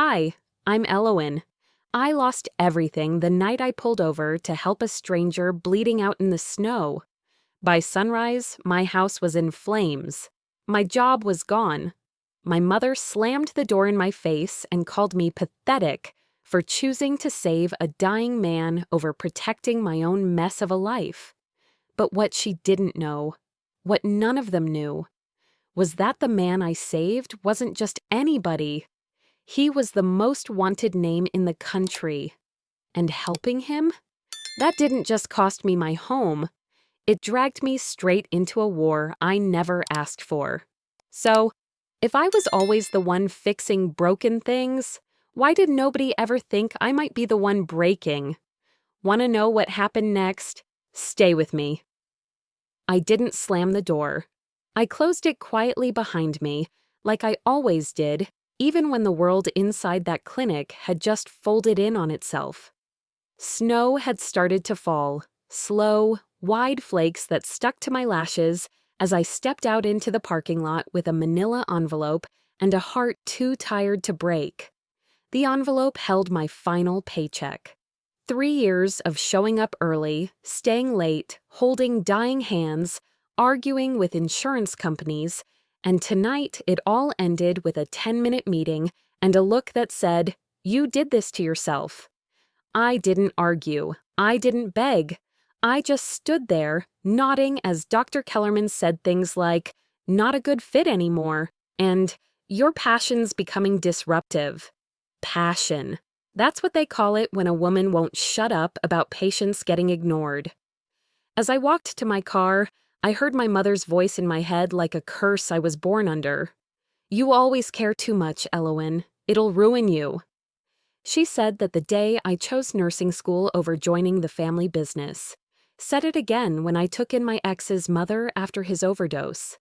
Hi, I'm Elowen. I lost everything the night I pulled over to help a stranger bleeding out in the snow. By sunrise, my house was in flames. My job was gone. My mother slammed the door in my face and called me pathetic for choosing to save a dying man over protecting my own mess of a life. But what she didn't know, what none of them knew, was that the man I saved wasn't just anybody. He was the most wanted name in the country. And helping him? That didn't just cost me my home. It dragged me straight into a war I never asked for. So, if I was always the one fixing broken things, why did nobody ever think I might be the one breaking? Want to know what happened next? Stay with me. I didn't slam the door. I closed it quietly behind me, like I always did, even when the world inside that clinic had just folded in on itself. Snow had started to fall, slow, wide flakes that stuck to my lashes as I stepped out into the parking lot with a manila envelope and a heart too tired to break. The envelope held my final paycheck. 3 years of showing up early, staying late, holding dying hands, arguing with insurance companies, and tonight it all ended with a 10-minute meeting and a look that said, "You did this to yourself." I didn't argue. I didn't beg. I just stood there, nodding as Dr. Kellerman said things like, "Not a good fit anymore," and "Your passion's becoming disruptive." Passion. That's what they call it when a woman won't shut up about patients getting ignored. As I walked to my car, I heard my mother's voice in my head like a curse I was born under. "You always care too much, Elowen. It'll ruin you." She said that the day I chose nursing school over joining the family business. Said it again when I took in my ex's mother after his overdose.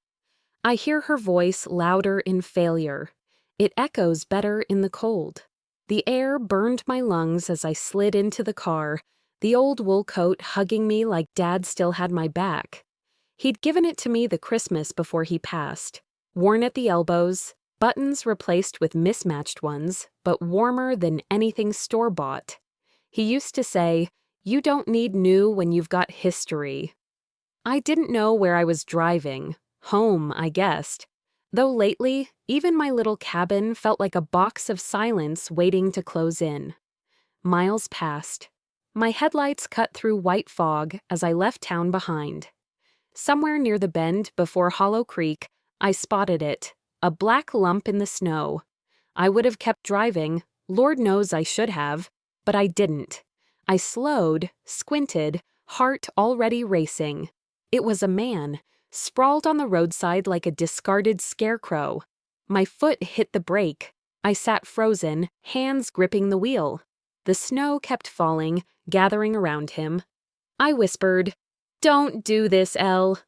I hear her voice louder in failure. It echoes better in the cold. The air burned my lungs as I slid into the car, the old wool coat hugging me like Dad still had my back. He'd given it to me the Christmas before he passed, worn at the elbows, buttons replaced with mismatched ones, but warmer than anything store-bought. He used to say, "You don't need new when you've got history." I didn't know where I was driving. Home, I guessed. Though lately, even my little cabin felt like a box of silence waiting to close in. Miles passed. My headlights cut through white fog as I left town behind. Somewhere near the bend before Hollow Creek, I spotted it, a black lump in the snow. I would have kept driving, Lord knows I should have, but I didn't. I slowed, squinted, heart already racing. It was a man, sprawled on the roadside like a discarded scarecrow. My foot hit the brake. I sat frozen, hands gripping the wheel. The snow kept falling, gathering around him. I whispered, "Don't do this, Elle."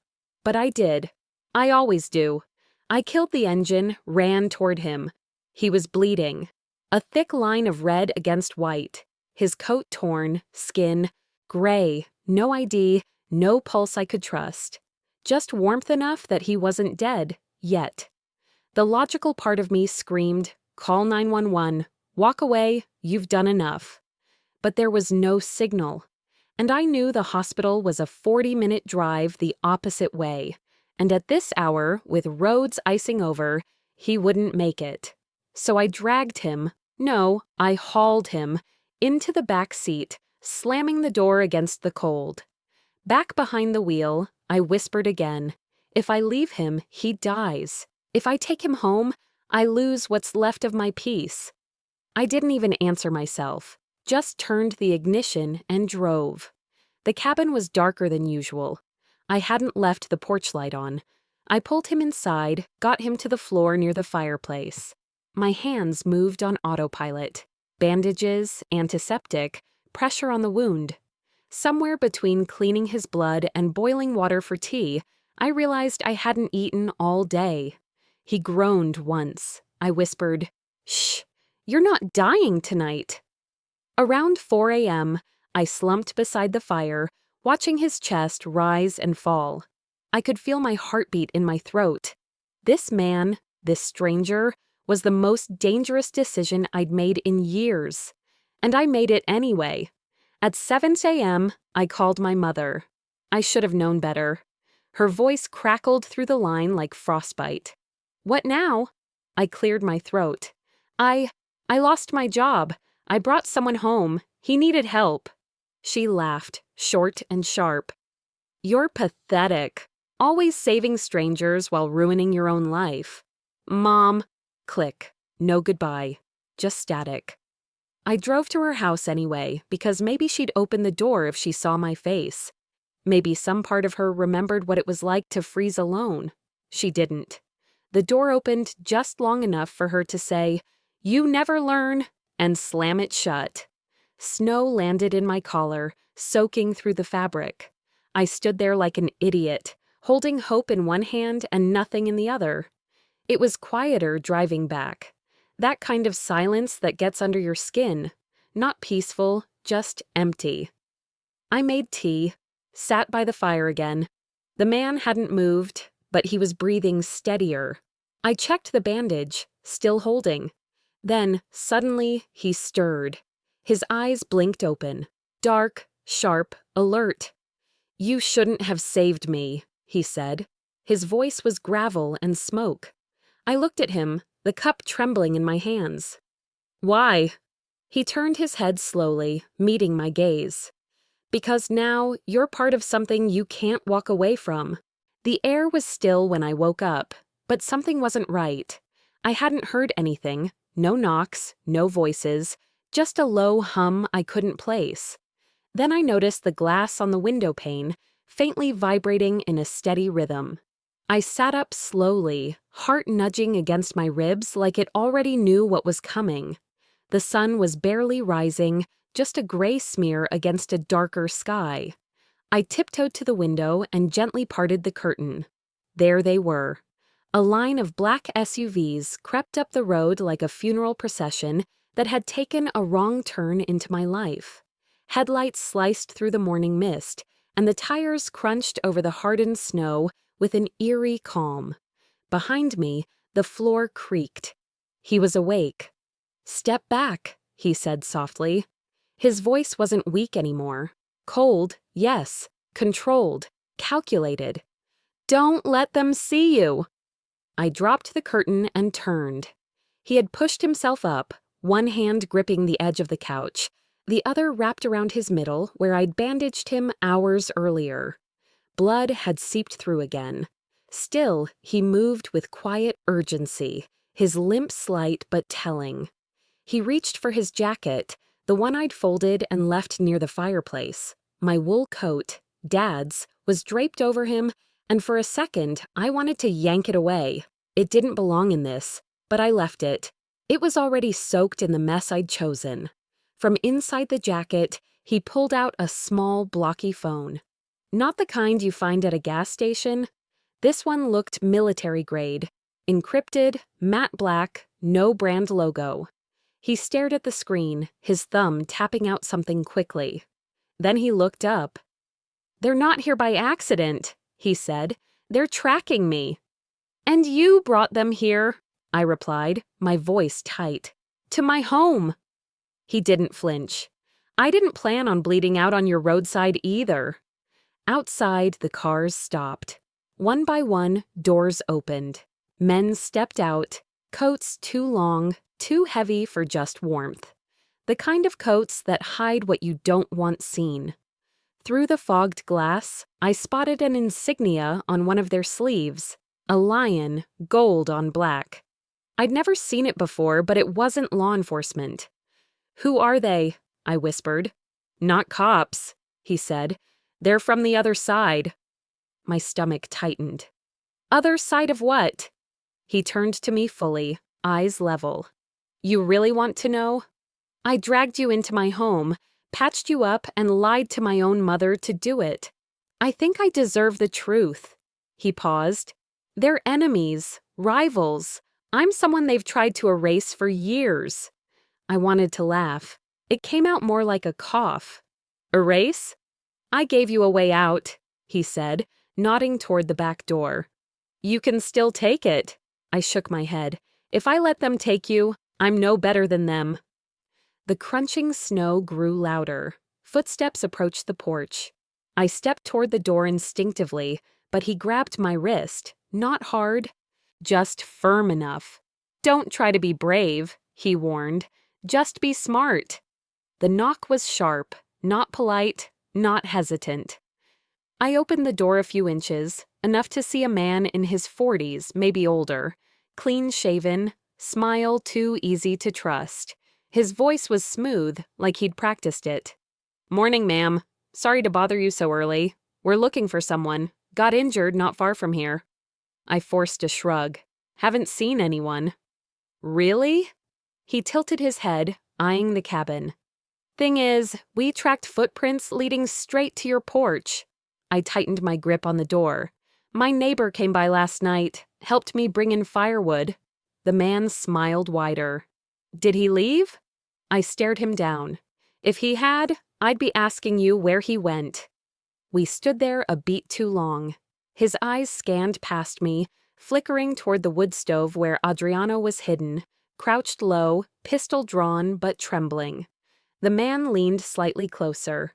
But I did. I always do. I killed the engine, ran toward him. He was bleeding. A thick line of red against white. His coat torn, skin gray, no ID, no pulse I could trust. Just warmth enough that he wasn't dead, yet. The logical part of me screamed, "Call 911, walk away, you've done enough." But there was no signal. And I knew the hospital was a 40-minute drive the opposite way. And at this hour, with roads icing over, he wouldn't make it. So I dragged him, no, I hauled him, into the back seat, slamming the door against the cold. Back behind the wheel, I whispered again, "If I leave him, he dies. If I take him home, I lose what's left of my peace." I didn't even answer myself, just turned the ignition and drove. The cabin was darker than usual. I hadn't left the porch light on. I pulled him inside, got him to the floor near the fireplace. My hands moved on autopilot. Bandages, antiseptic, pressure on the wound. Somewhere between cleaning his blood and boiling water for tea, I realized I hadn't eaten all day. He groaned once. I whispered, "Shh, you're not dying tonight." Around 4 a.m., I slumped beside the fire, watching his chest rise and fall. I could feel my heartbeat in my throat. This man, this stranger, was the most dangerous decision I'd made in years. And I made it anyway. At 7 a.m., I called my mother. I should have known better. Her voice crackled through the line like frostbite. "What now?" I cleared my throat. I lost my job. I brought someone home. He needed help." She laughed, short and sharp. "You're pathetic. Always saving strangers while ruining your own life." "Mom." Click. No goodbye. Just static. I drove to her house anyway, because maybe she'd open the door if she saw my face. Maybe some part of her remembered what it was like to freeze alone. She didn't. The door opened just long enough for her to say, "You never learn," and slam it shut. Snow landed in my collar, soaking through the fabric. I stood there like an idiot, holding hope in one hand and nothing in the other. It was quieter driving back. That kind of silence that gets under your skin. Not peaceful, just empty. I made tea, sat by the fire again. The man hadn't moved, but he was breathing steadier. I checked the bandage, still holding. Then, suddenly, he stirred. His eyes blinked open. Dark, sharp, alert. "You shouldn't have saved me," he said. His voice was gravel and smoke. I looked at him, the cup trembling in my hands. "Why?" He turned his head slowly, meeting my gaze. "Because now you're part of something you can't walk away from." The air was still when I woke up, but something wasn't right. I hadn't heard anything, no knocks, no voices, just a low hum I couldn't place. Then I noticed the glass on the window pane, faintly vibrating in a steady rhythm. I sat up slowly, heart nudging against my ribs like it already knew what was coming. The sun was barely rising, just a gray smear against a darker sky. I tiptoed to the window and gently parted the curtain. There they were. A line of black SUVs crept up the road like a funeral procession that had taken a wrong turn into my life. Headlights sliced through the morning mist, and the tires crunched over the hardened snow with an eerie calm. Behind me, the floor creaked. He was awake. "Step back," he said softly. His voice wasn't weak anymore. Cold, yes. Controlled, calculated. "Don't let them see you." I dropped the curtain and turned. He had pushed himself up, one hand gripping the edge of the couch, the other wrapped around his middle where I'd bandaged him hours earlier. Blood had seeped through again. Still, he moved with quiet urgency, his limp slight but telling. He reached for his jacket, the one I'd folded and left near the fireplace. My wool coat, Dad's, was draped over him, and for a second I wanted to yank it away. It didn't belong in this, but I left it. It was already soaked in the mess I'd chosen. From inside the jacket, he pulled out a small, blocky phone. Not the kind you find at a gas station. This one looked military grade, encrypted, matte black, no brand logo. He stared at the screen, his thumb tapping out something quickly. Then he looked up. "They're not here by accident," he said. "They're tracking me." "And you brought them here," I replied, my voice tight. "To my home." He didn't flinch. "I didn't plan on bleeding out on your roadside either." Outside, the cars stopped. One by one, doors opened. Men stepped out, coats too long, too heavy for just warmth. The kind of coats that hide what you don't want seen. Through the fogged glass, I spotted an insignia on one of their sleeves, a lion, gold on black. I'd never seen it before, but it wasn't law enforcement. "Who are they?" I whispered. "Not cops," he said. "They're from the other side." My stomach tightened. "Other side of what?" He turned to me fully, eyes level. "You really want to know? I dragged you into my home, patched you up, and lied to my own mother to do it. I think I deserve the truth." He paused. "They're enemies, rivals. I'm someone they've tried to erase for years." I wanted to laugh. It came out more like a cough. "Erase? I gave you a way out," he said, nodding toward the back door. "You can still take it." I shook my head. If I let them take you, I'm no better than them. The crunching snow grew louder. Footsteps approached the porch. I stepped toward the door instinctively, but he grabbed my wrist, not hard, just firm enough. Don't try to be brave, he warned. Just be smart. The knock was sharp, not polite, not hesitant. I opened the door a few inches, enough to see a man in his 40s, maybe older, clean-shaven, smile too easy to trust. His voice was smooth, like he'd practiced it. "Morning, ma'am. Sorry to bother you so early. We're looking for someone. Got injured not far from here." I forced a shrug. "Haven't seen anyone." "Really?" He tilted his head, eyeing the cabin. "Thing is, we tracked footprints leading straight to your porch." I tightened my grip on the door. "My neighbor came by last night, helped me bring in firewood." The man smiled wider. "Did he leave?" I stared him down. "If he had, I'd be asking you where he went." We stood there a beat too long. His eyes scanned past me, flickering toward the wood stove where Adriano was hidden, crouched low, pistol drawn but trembling. The man leaned slightly closer.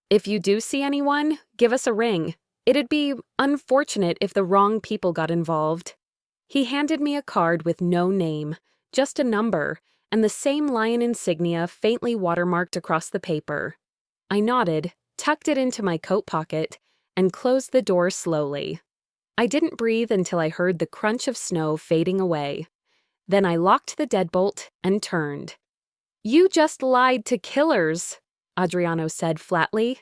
"If you do see anyone, give us a ring. It'd be unfortunate if the wrong people got involved." He handed me a card with no name, just a number, and the same lion insignia faintly watermarked across the paper. I nodded, tucked it into my coat pocket, and closed the door slowly. I didn't breathe until I heard the crunch of snow fading away. Then I locked the deadbolt and turned. "You just lied to killers," Adriano said flatly.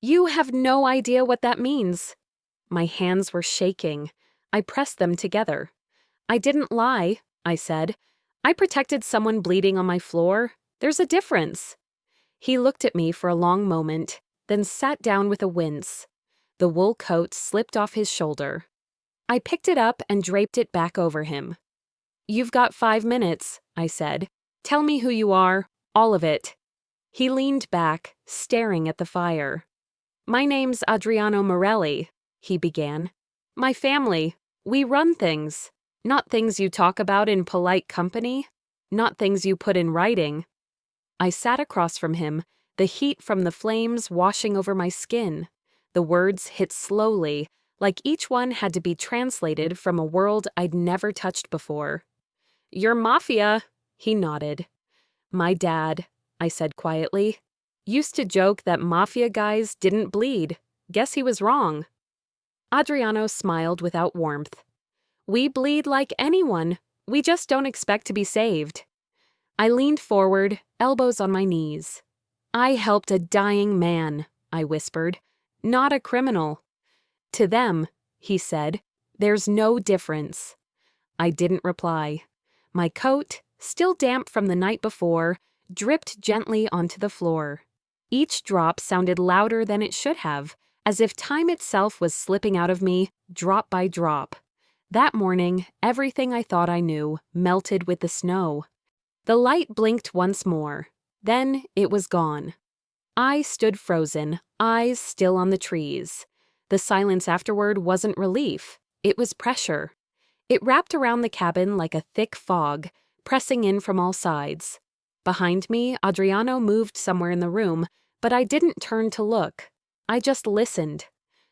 "You have no idea what that means." My hands were shaking. I pressed them together. "I didn't lie," I said. "I protected someone bleeding on my floor. There's a difference." He looked at me for a long moment, then sat down with a wince. The wool coat slipped off his shoulder. I picked it up and draped it back over him. "You've got 5 minutes," I said. "Tell me who you are, all of it." He leaned back, staring at the fire. "My name's Adriano Morelli," he began. "My family, we run things. Not things you talk about in polite company. Not things you put in writing." I sat across from him, the heat from the flames washing over my skin. The words hit slowly, like each one had to be translated from a world I'd never touched before. "You're Mafia," he nodded. "My dad," I said quietly, "used to joke that Mafia guys didn't bleed. Guess he was wrong." Adriano smiled without warmth. "We bleed like anyone. We just don't expect to be saved." I leaned forward, elbows on my knees. "I helped a dying man," I whispered, "not a criminal." "To them," he said, "there's no difference." I didn't reply. My coat, still damp from the night before, dripped gently onto the floor. Each drop sounded louder than it should have, as if time itself was slipping out of me, drop by drop. That morning, everything I thought I knew melted with the snow. The light blinked once more. Then it was gone. I stood frozen, eyes still on the trees. The silence afterward wasn't relief. It was pressure. It wrapped around the cabin like a thick fog, pressing in from all sides. Behind me, Adriano moved somewhere in the room, but I didn't turn to look. I just listened.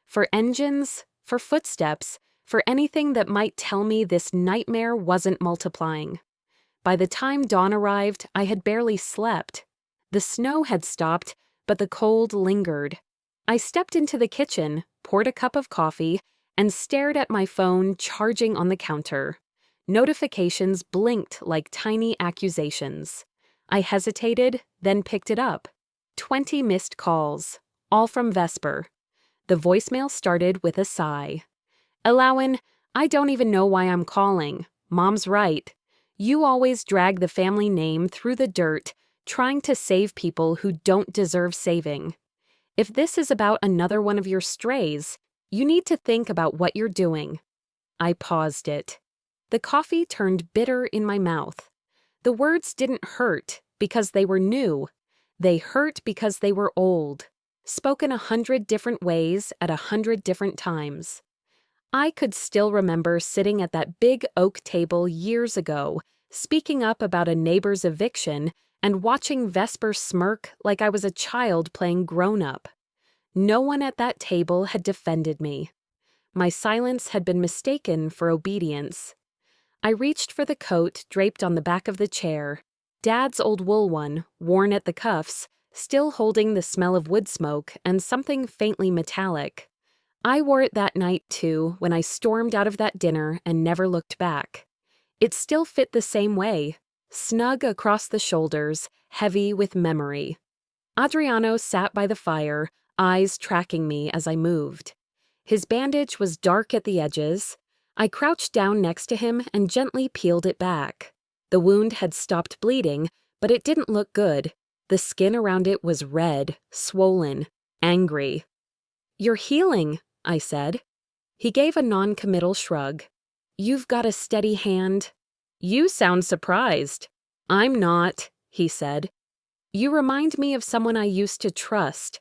For engines, for footsteps, for anything that might tell me this nightmare wasn't multiplying. By the time dawn arrived, I had barely slept. The snow had stopped, but the cold lingered. I stepped into the kitchen, poured a cup of coffee, and stared at my phone charging on the counter. Notifications blinked like tiny accusations. I hesitated, then picked it up. 20 missed calls, all from Vesper. The voicemail started with a sigh. "Alawan, I don't even know why I'm calling. Mom's right. You always drag the family name through the dirt, trying to save people who don't deserve saving. If this is about another one of your strays, you need to think about what you're doing." I paused it. The coffee turned bitter in my mouth. The words didn't hurt because they were new. They hurt because they were old, spoken 100 different ways at 100 different times. I could still remember sitting at that big oak table years ago, speaking up about a neighbor's eviction and watching Vesper smirk like I was a child playing grown-up. No one at that table had defended me. My silence had been mistaken for obedience. I reached for the coat draped on the back of the chair, Dad's old wool one, worn at the cuffs, still holding the smell of wood smoke and something faintly metallic. I wore it that night, too, when I stormed out of that dinner and never looked back. It still fit the same way, snug across the shoulders, heavy with memory. Adriano sat by the fire, eyes tracking me as I moved. His bandage was dark at the edges. I crouched down next to him and gently peeled it back. The wound had stopped bleeding, but it didn't look good. The skin around it was red, swollen, angry. "You're healing," I said. He gave a non-committal shrug. "You've got a steady hand." "You sound surprised." "I'm not," he said. "You remind me of someone I used to trust."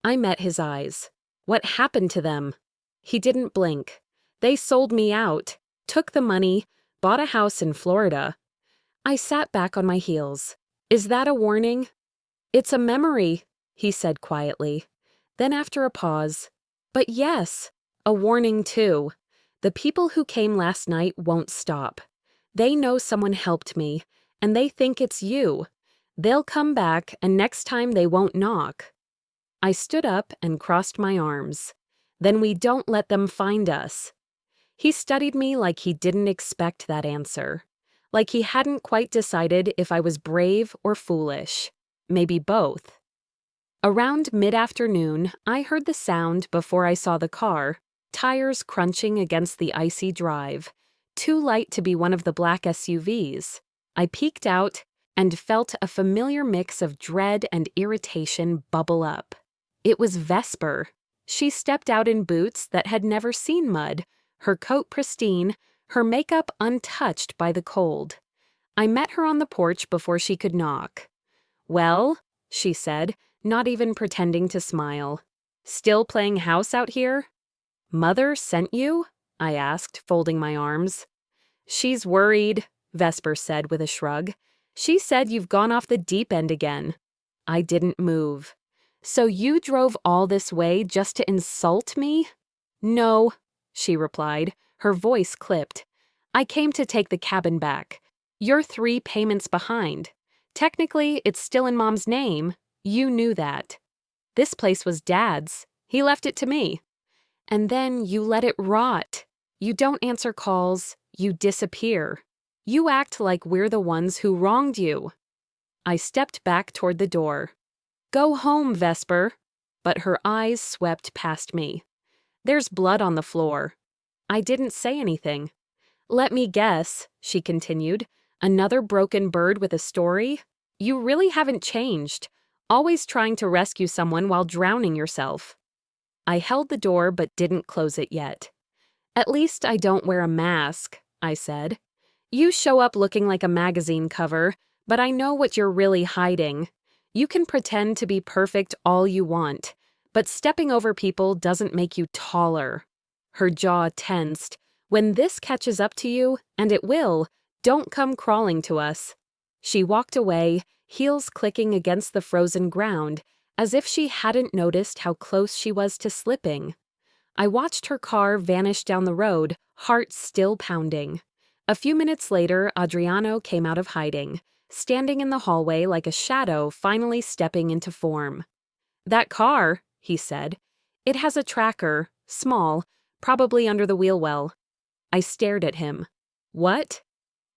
I met his eyes. "What happened to them?" He didn't blink. "They sold me out, took the money, bought a house in Florida." I sat back on my heels. "Is that a warning?" "It's a memory," he said quietly. Then after a pause, "But yes, a warning too. The people who came last night won't stop. They know someone helped me, and they think it's you. They'll come back, and next time they won't knock." I stood up and crossed my arms. "Then we don't let them find us." He studied me like he didn't expect that answer. Like he hadn't quite decided if I was brave or foolish. Maybe both. Around mid-afternoon, I heard the sound before I saw the car, tires crunching against the icy drive, too light to be one of the black SUVs. I peeked out and felt a familiar mix of dread and irritation bubble up. It was Vesper. She stepped out in boots that had never seen mud, her coat pristine, her makeup untouched by the cold. I met her on the porch before she could knock. "Well," she said, not even pretending to smile. "Still playing house out here?" "Mother sent you?" I asked, folding my arms. "She's worried," Vesper said with a shrug. "She said you've gone off the deep end again." I didn't move. "So you drove all this way just to insult me?" "No," she replied, her voice clipped. "I came to take the cabin back. You're 3 payments behind. Technically, it's still in Mom's name. You knew that. This place was Dad's. He left it to me. And then you let it rot. You don't answer calls. You disappear. You act like we're the ones who wronged you." I stepped back toward the door. "Go home, Vesper." But her eyes swept past me. "There's blood on the floor." I didn't say anything. "Let me guess," she continued. "Another broken bird with a story? You really haven't changed. Always trying to rescue someone while drowning yourself." I held the door but didn't close it yet. "At least I don't wear a mask," I said. "You show up looking like a magazine cover, but I know what you're really hiding. You can pretend to be perfect all you want, but stepping over people doesn't make you taller." Her jaw tensed. "When this catches up to you, and it will, don't come crawling to us." She walked away, heels clicking against the frozen ground, as if she hadn't noticed how close she was to slipping. I watched her car vanish down the road, heart still pounding. A few minutes later, Adriano came out of hiding, standing in the hallway like a shadow finally stepping into form. "That car," he said. "It has a tracker, small, probably under the wheel well." I stared at him. "What?"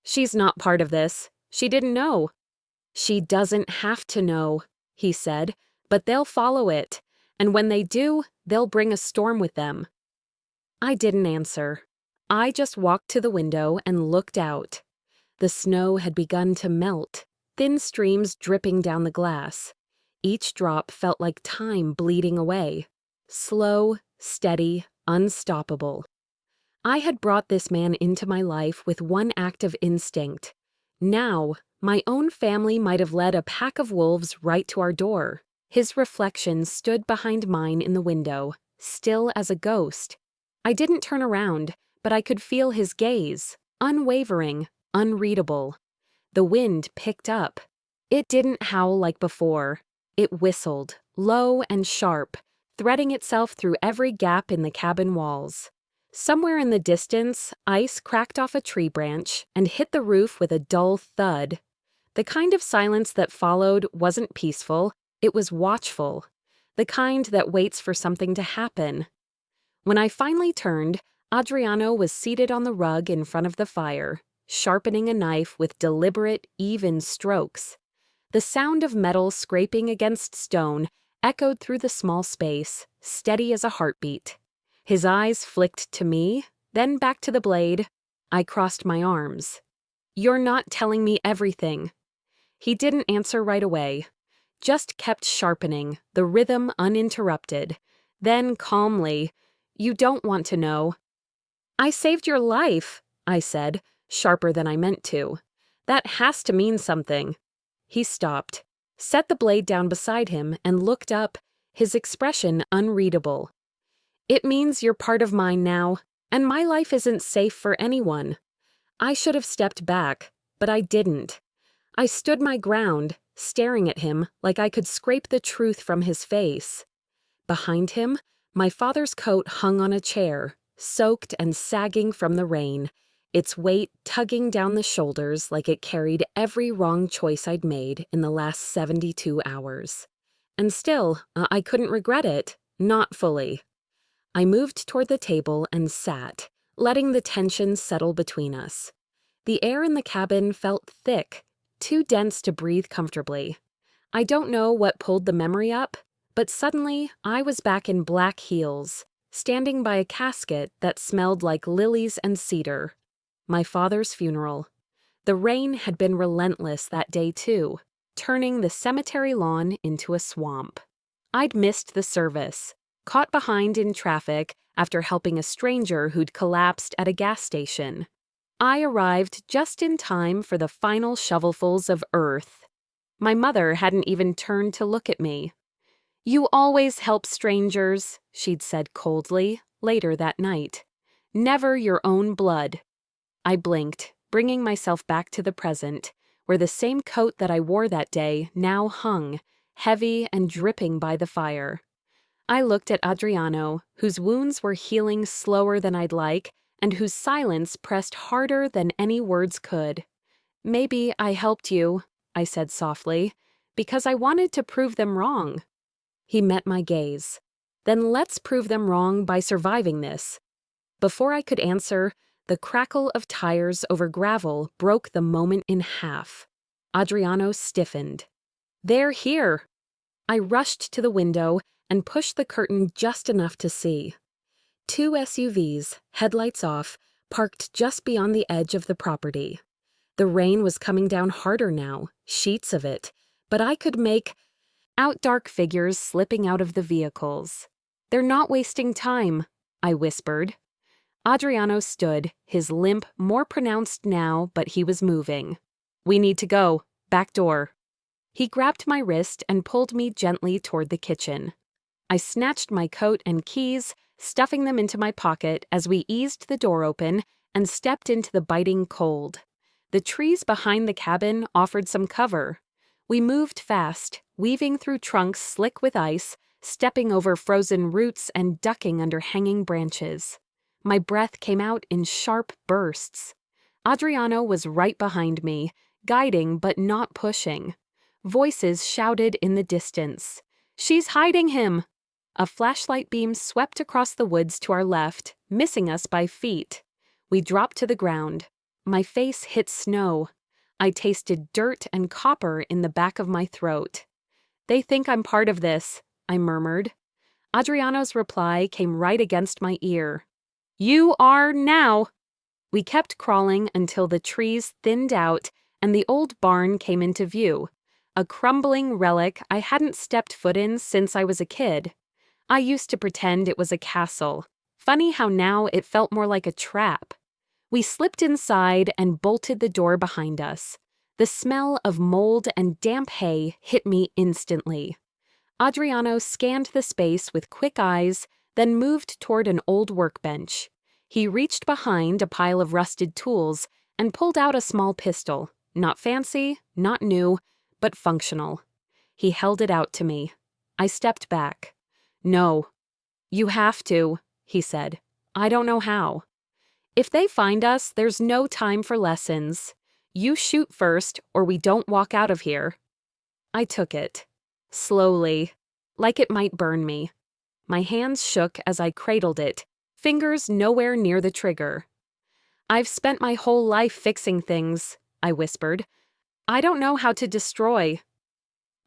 "She's not part of this. She didn't know." "She doesn't have to know," he said, "but they'll follow it, and when they do, they'll bring a storm with them." I didn't answer. I just walked to the window and looked out. The snow had begun to melt, thin streams dripping down the glass. Each drop felt like time bleeding away. Slow, steady, unstoppable. I had brought this man into my life with one act of instinct. Now, my own family might have led a pack of wolves right to our door. His reflection stood behind mine in the window, still as a ghost. I didn't turn around, but I could feel his gaze, unwavering, unreadable. The wind picked up. It didn't howl like before. It whistled, low and sharp, threading itself through every gap in the cabin walls. Somewhere in the distance, ice cracked off a tree branch and hit the roof with a dull thud. The kind of silence that followed wasn't peaceful, it was watchful. The kind that waits for something to happen. When I finally turned, Adriano was seated on the rug in front of the fire, sharpening a knife with deliberate, even strokes. The sound of metal scraping against stone echoed through the small space, steady as a heartbeat. His eyes flicked to me, then back to the blade. I crossed my arms. "You're not telling me everything." He didn't answer right away, just kept sharpening, the rhythm uninterrupted. Then calmly, "You don't want to know." "I saved your life," I said, sharper than I meant to. "That has to mean something." He stopped, set the blade down beside him, and looked up, his expression unreadable. "It means you're part of mine now, and my life isn't safe for anyone." I should have stepped back, but I didn't. I stood my ground, staring at him like I could scrape the truth from his face. Behind him, my father's coat hung on a chair, soaked and sagging from the rain, its weight tugging down the shoulders like it carried every wrong choice I'd made in the last 72 hours. And still, I couldn't regret it, not fully. I moved toward the table and sat, letting the tension settle between us. The air in the cabin felt thick, too dense to breathe comfortably. I don't know what pulled the memory up, but suddenly I was back in black heels, standing by a casket that smelled like lilies and cedar. My father's funeral. The rain had been relentless that day too, turning the cemetery lawn into a swamp. I'd missed the service, caught behind in traffic after helping a stranger who'd collapsed at a gas station. I arrived just in time for the final shovelfuls of earth. My mother hadn't even turned to look at me. "You always help strangers," she'd said coldly, later that night. "Never your own blood." I blinked, bringing myself back to the present, where the same coat that I wore that day now hung, heavy and dripping by the fire. I looked at Adriano, whose wounds were healing slower than I'd like, and whose silence pressed harder than any words could. "Maybe I helped you," I said softly, "because I wanted to prove them wrong." He met my gaze. "Then let's prove them wrong by surviving this." Before I could answer, the crackle of tires over gravel broke the moment in half. Adriano stiffened. "They're here." I rushed to the window and pushed the curtain just enough to see. 2 SUVs, headlights off, parked just beyond the edge of the property. The rain was coming down harder now, sheets of it, but I could make out dark figures slipping out of the vehicles. "They're not wasting time," I whispered. Adriano stood, his limp more pronounced now, but he was moving. "We need to go. Back door." He grabbed my wrist and pulled me gently toward the kitchen. I snatched my coat and keys, stuffing them into my pocket as we eased the door open and stepped into the biting cold. The trees behind the cabin offered some cover. We moved fast, weaving through trunks slick with ice, stepping over frozen roots and ducking under hanging branches. My breath came out in sharp bursts. Adriano was right behind me, guiding but not pushing. Voices shouted in the distance. "She's hiding him!" A flashlight beam swept across the woods to our left, missing us by feet. We dropped to the ground. My face hit snow. I tasted dirt and copper in the back of my throat. "They think I'm part of this," I murmured. Adriano's reply came right against my ear. "You are now!" We kept crawling until the trees thinned out and the old barn came into view, a crumbling relic I hadn't stepped foot in since I was a kid. I used to pretend it was a castle. Funny how now it felt more like a trap. We slipped inside and bolted the door behind us. The smell of mold and damp hay hit me instantly. Adriano scanned the space with quick eyes, then moved toward an old workbench. He reached behind a pile of rusted tools and pulled out a small pistol, not fancy, not new, but functional. He held it out to me. I stepped back. "No. You have to," he said. "I don't know how. If they find us, there's no time for lessons. You shoot first, or we don't walk out of here." I took it. Slowly, like it might burn me. My hands shook as I cradled it, fingers nowhere near the trigger. "I've spent my whole life fixing things," I whispered. "I don't know how to destroy."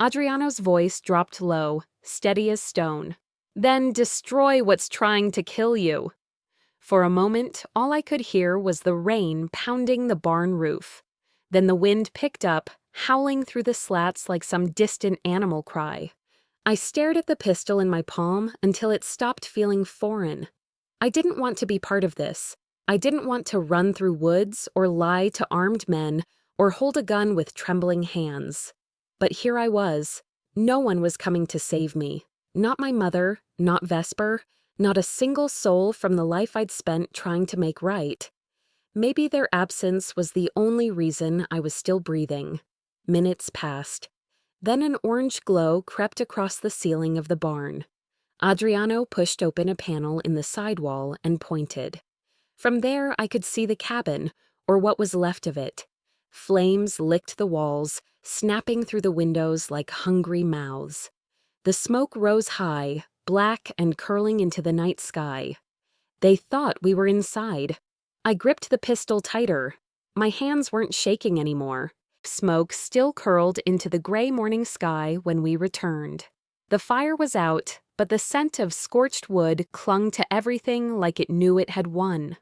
Adriano's voice dropped low, steady as stone. "Then destroy what's trying to kill you." For a moment, all I could hear was the rain pounding the barn roof. Then the wind picked up, howling through the slats like some distant animal cry. I stared at the pistol in my palm until it stopped feeling foreign. I didn't want to be part of this. I didn't want to run through woods or lie to armed men or hold a gun with trembling hands. But here I was. No one was coming to save me. Not my mother, not Vesper, not a single soul from the life I'd spent trying to make right. Maybe their absence was the only reason I was still breathing. Minutes passed. Then an orange glow crept across the ceiling of the barn. Adriano pushed open a panel in the sidewall and pointed. From there I could see the cabin, or what was left of it. Flames licked the walls, snapping through the windows like hungry mouths. The smoke rose high, black and curling into the night sky. They thought we were inside. I gripped the pistol tighter. My hands weren't shaking anymore. Smoke still curled into the gray morning sky when we returned. The fire was out, but the scent of scorched wood clung to everything like it knew it had won.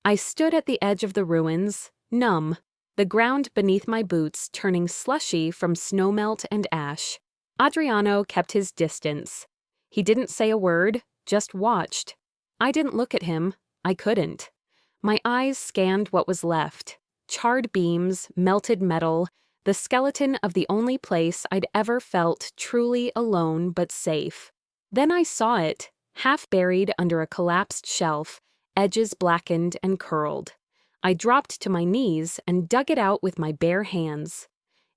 I stood at the edge of the ruins, numb, the ground beneath my boots turning slushy from snowmelt and ash. Adriano kept his distance. He didn't say a word, just watched. I didn't look at him. I couldn't. My eyes scanned what was left. Charred beams, melted metal, the skeleton of the only place I'd ever felt truly alone but safe. Then I saw it, half buried under a collapsed shelf, edges blackened and curled. I dropped to my knees and dug it out with my bare hands.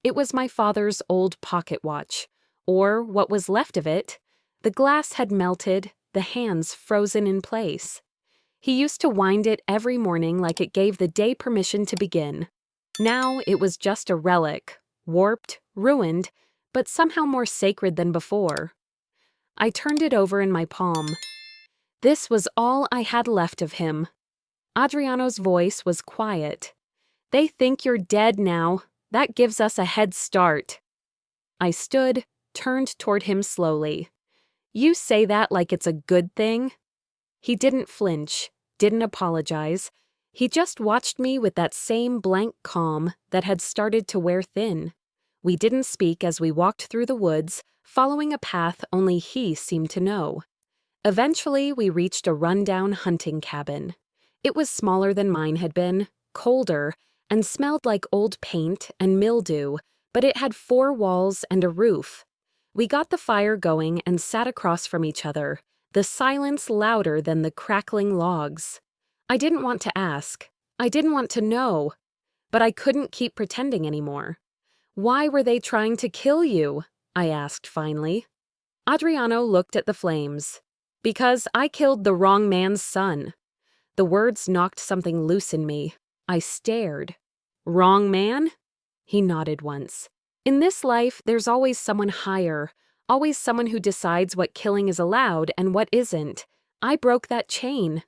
It was my father's old pocket watch, or what was left of it. The glass had melted, the hands frozen in place. He used to wind it every morning like it gave the day permission to begin. Now it was just a relic, warped, ruined, but somehow more sacred than before. I turned it over in my palm. This was all I had left of him. Adriano's voice was quiet. "They think you're dead now. That gives us a head start." I stood, turned toward him slowly. "You say that like it's a good thing?" He didn't flinch, didn't apologize. He just watched me with that same blank calm that had started to wear thin. We didn't speak as we walked through the woods, following a path only he seemed to know. Eventually, we reached a rundown hunting cabin. It was smaller than mine had been, colder, and smelled like old paint and mildew, but it had 4 walls and a roof. We got the fire going and sat across from each other, the silence louder than the crackling logs. I didn't want to ask. I didn't want to know. But I couldn't keep pretending anymore. "Why were they trying to kill you?" I asked finally. Adriano looked at the flames. "Because I killed the wrong man's son." The words knocked something loose in me. I stared. "Wrong man?" He nodded once. "In this life, there's always someone higher, always someone who decides what killing is allowed and what isn't. I broke that chain."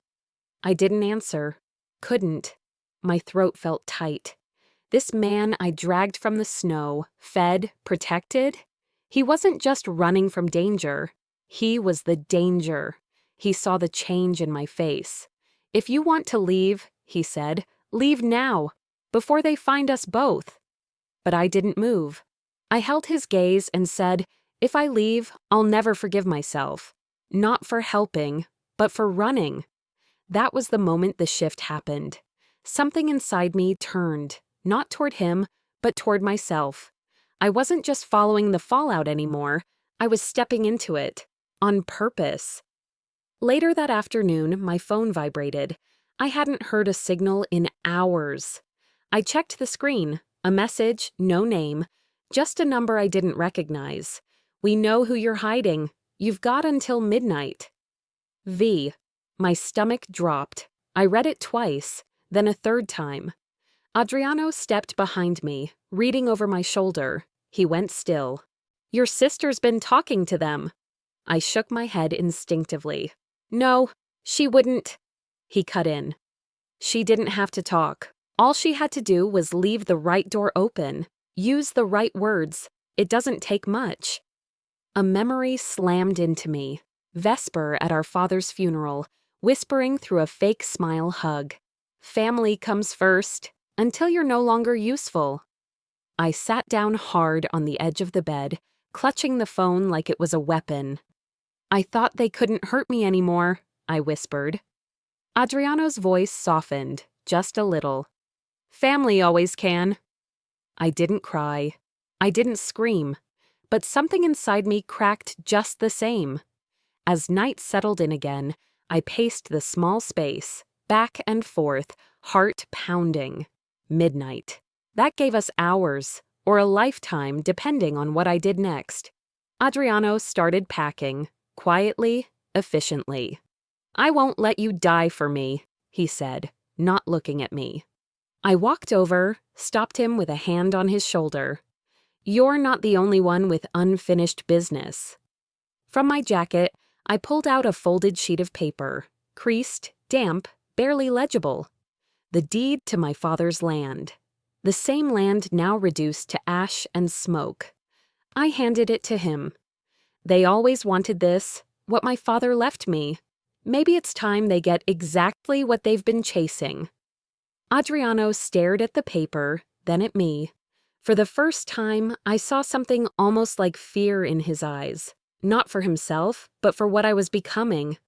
I didn't answer. Couldn't. My throat felt tight. This man I dragged from the snow, fed, protected. He wasn't just running from danger. He was the danger. He saw the change in my face. "If you want to leave," he said, "leave now, before they find us both." But I didn't move. I held his gaze and said, "If I leave, I'll never forgive myself. Not for helping, but for running." That was the moment the shift happened. Something inside me turned, not toward him, but toward myself. I wasn't just following the fallout anymore. I was stepping into it, on purpose. Later that afternoon, my phone vibrated. I hadn't heard a signal in hours. I checked the screen. A message, no name, just a number I didn't recognize. "We know who you're hiding. You've got until midnight." V. My stomach dropped. I read it twice, then a third time. Adriano stepped behind me, reading over my shoulder. He went still. "Your sister's been talking to them." I shook my head instinctively. "No, she wouldn't." He cut in. "She didn't have to talk. All she had to do was leave the right door open, use the right words. It doesn't take much." A memory slammed into me. Vesper at our father's funeral, whispering through a fake smile hug. "Family comes first, until you're no longer useful." I sat down hard on the edge of the bed, clutching the phone like it was a weapon. "I thought they couldn't hurt me anymore," I whispered. Adriano's voice softened, just a little. "Family always can." I didn't cry. I didn't scream. But something inside me cracked just the same. As night settled in again, I paced the small space, back and forth, heart pounding. Midnight. That gave us hours, or a lifetime depending on what I did next. Adriano started packing, quietly, efficiently. "I won't let you die for me," he said, not looking at me. I walked over, stopped him with a hand on his shoulder. "You're not the only one with unfinished business." From my jacket, I pulled out a folded sheet of paper, creased, damp, barely legible. The deed to my father's land. The same land now reduced to ash and smoke. I handed it to him. "They always wanted this, what my father left me. Maybe it's time they get exactly what they've been chasing." Adriano stared at the paper, then at me. For the first time, I saw something almost like fear in his eyes. Not for himself, but for what I was becoming.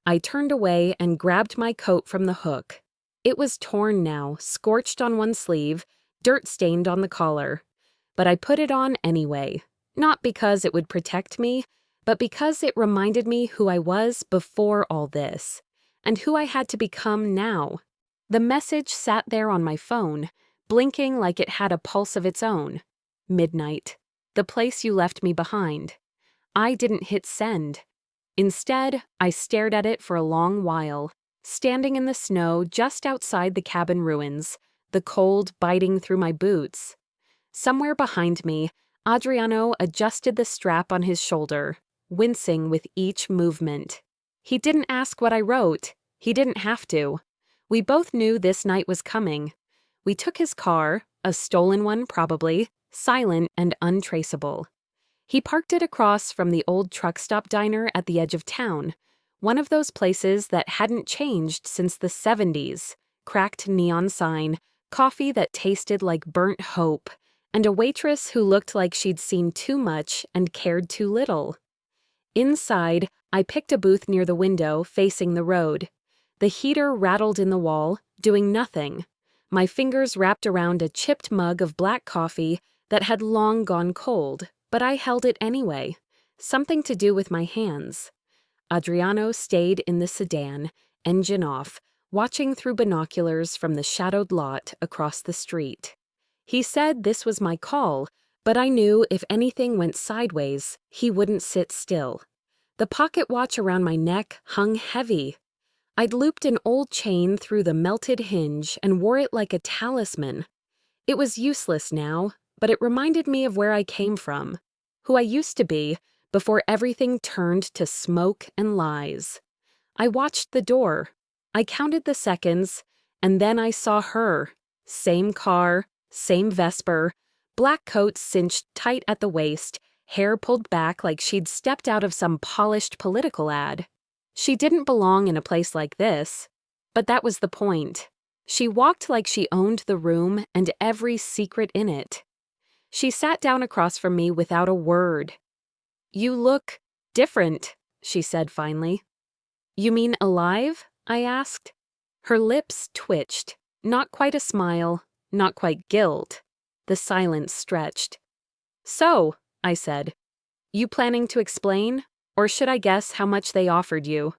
I turned away and grabbed my coat from the hook. It was torn now, scorched on one sleeve, dirt-stained on the collar. But I put it on anyway, not because it would protect me, but because it reminded me who I was before all this, and who I had to become now. The message sat there on my phone, blinking like it had a pulse of its own. Midnight. The place you left me behind. I didn't hit send. Instead, I stared at it for a long while, standing in the snow just outside the cabin ruins, the cold biting through my boots. Somewhere behind me, Adriano adjusted the strap on his shoulder, wincing with each movement. He didn't ask what I wrote. He didn't have to. We both knew this night was coming. We took his car, a stolen one probably, silent and untraceable. He parked it across from the old truck stop diner at the edge of town, one of those places that hadn't changed since the 70s, cracked neon sign, coffee that tasted like burnt hope, and a waitress who looked like she'd seen too much and cared too little. Inside, I picked a booth near the window facing the road. The heater rattled in the wall, doing nothing. My fingers wrapped around a chipped mug of black coffee that had long gone cold, but I held it anyway. Something to do with my hands. Adriano stayed in the sedan, engine off, watching through binoculars from the shadowed lot across the street. He said this was my call, but I knew if anything went sideways, he wouldn't sit still. The pocket watch around my neck hung heavy. I'd looped an old chain through the melted hinge and wore it like a talisman. It was useless now, but it reminded me of where I came from, who I used to be before everything turned to smoke and lies. I watched the door. I counted the seconds, and then I saw her. Same car, same Vesper, black coat cinched tight at the waist, hair pulled back like she'd stepped out of some polished political ad. She didn't belong in a place like this, but that was the point. She walked like she owned the room and every secret in it. She sat down across from me without a word. "You look different," she said finally. "You mean alive?" I asked. Her lips twitched. Not quite a smile, not quite guilt. The silence stretched. "So," I said, "you planning to explain? Or should I guess how much they offered you?"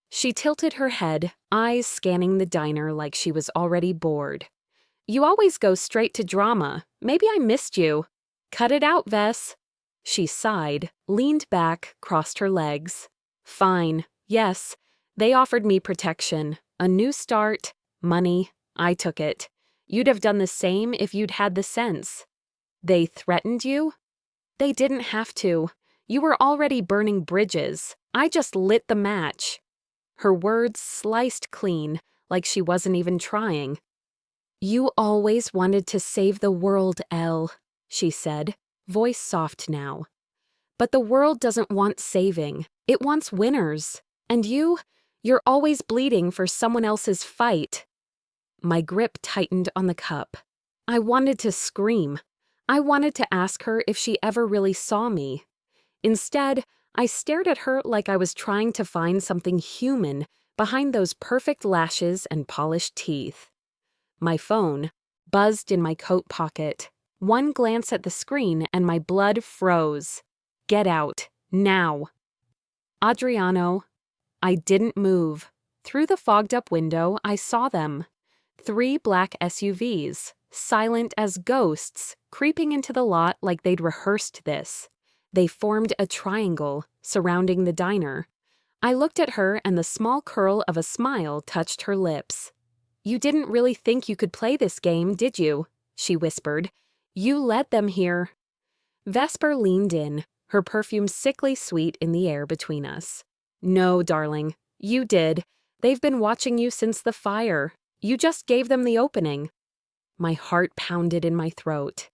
She tilted her head, eyes scanning the diner like she was already bored. You always go straight to drama. Maybe I missed you. Cut it out, Vess. She sighed, leaned back, crossed her legs. Fine, yes. They offered me protection, a new start, money. I took it. You'd have done the same if you'd had the sense. They threatened you? They didn't have to. You were already burning bridges. I just lit the match. Her words sliced clean, like she wasn't even trying. You always wanted to save the world, Elle, she said, voice soft now. But the world doesn't want saving. It wants winners. And you're always bleeding for someone else's fight. My grip tightened on the cup. I wanted to scream. I wanted to ask her if she ever really saw me. Instead, I stared at her like I was trying to find something human behind those perfect lashes and polished teeth. My phone buzzed in my coat pocket. One glance at the screen and my blood froze. Get out, now. Adriano. I didn't move. Through the fogged-up window, I saw them. 3 black SUVs, silent as ghosts, creeping into the lot like they'd rehearsed this. They formed a triangle, surrounding the diner. I looked at her and the small curl of a smile touched her lips. You didn't really think you could play this game, did you? She whispered. You led them here. Vesper leaned in, her perfume sickly sweet in the air between us. No, darling, you did. They've been watching you since the fire. You just gave them the opening. My heart pounded in my throat.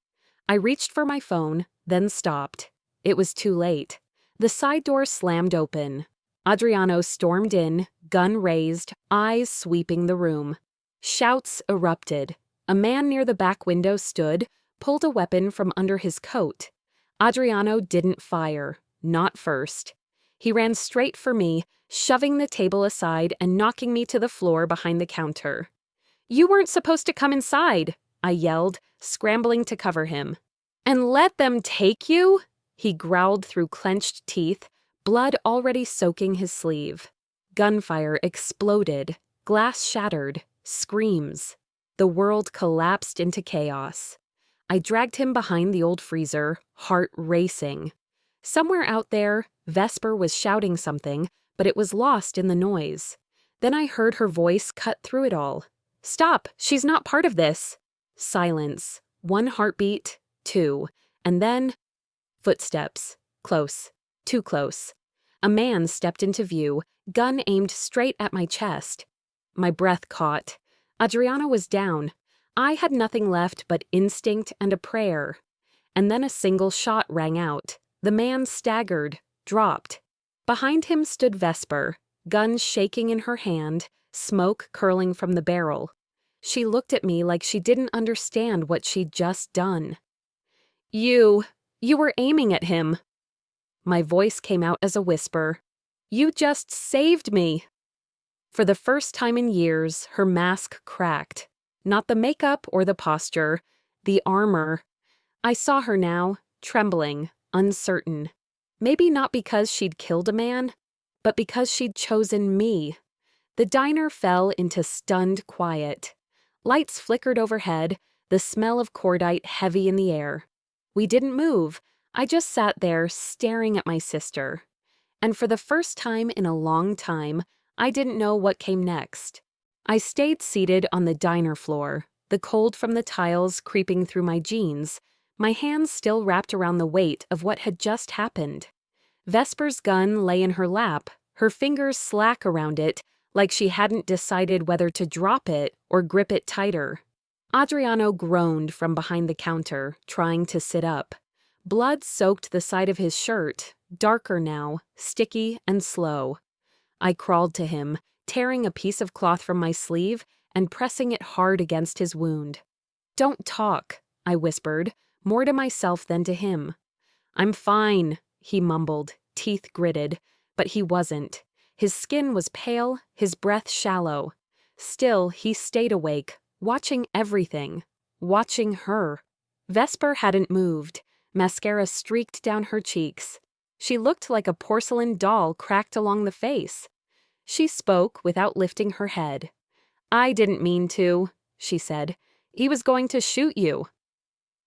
I reached for my phone, then stopped. It was too late. The side door slammed open. Adriano stormed in, gun raised, eyes sweeping the room. Shouts erupted. A man near the back window stood, pulled a weapon from under his coat. Adriano didn't fire, not first. He ran straight for me, shoving the table aside and knocking me to the floor behind the counter. You weren't supposed to come inside, I yelled, scrambling to cover him. And let them take you? He growled through clenched teeth, blood already soaking his sleeve. Gunfire exploded, glass shattered, screams. The world collapsed into chaos. I dragged him behind the old freezer, heart racing. Somewhere out there, Vesper was shouting something, but it was lost in the noise. Then I heard her voice cut through it all. Stop, she's not part of this. Silence. 1 heartbeat, 2, and then footsteps. Close. Too close. A man stepped into view, gun aimed straight at my chest. My breath caught. Adriano was down. I had nothing left but instinct and a prayer. And then a single shot rang out. The man staggered, dropped. Behind him stood Vesper, gun shaking in her hand, smoke curling from the barrel. She looked at me like she didn't understand what she'd just done. You were aiming at him. My voice came out as a whisper. You just saved me. For the first time in years, her mask cracked. Not the makeup or the posture, the armor. I saw her now, trembling, uncertain. Maybe not because she'd killed a man, but because she'd chosen me. The diner fell into stunned quiet. Lights flickered overhead, the smell of cordite heavy in the air. We didn't move. I just sat there staring at my sister. And for the first time in a long time, I didn't know what came next. I stayed seated on the diner floor, the cold from the tiles creeping through my jeans, my hands still wrapped around the weight of what had just happened. Vesper's gun lay in her lap, her fingers slack around it, like she hadn't decided whether to drop it or grip it tighter. Adriano groaned from behind the counter, trying to sit up. Blood soaked the side of his shirt, darker now, sticky and slow. I crawled to him, tearing a piece of cloth from my sleeve and pressing it hard against his wound. Don't talk, I whispered, more to myself than to him. I'm fine, he mumbled, teeth gritted, but he wasn't. His skin was pale, his breath shallow. Still, he stayed awake, watching everything, watching her. Vesper hadn't moved. Mascara streaked down her cheeks. She looked like a porcelain doll cracked along the face. She spoke without lifting her head. "I didn't mean to," she said. "He was going to shoot you."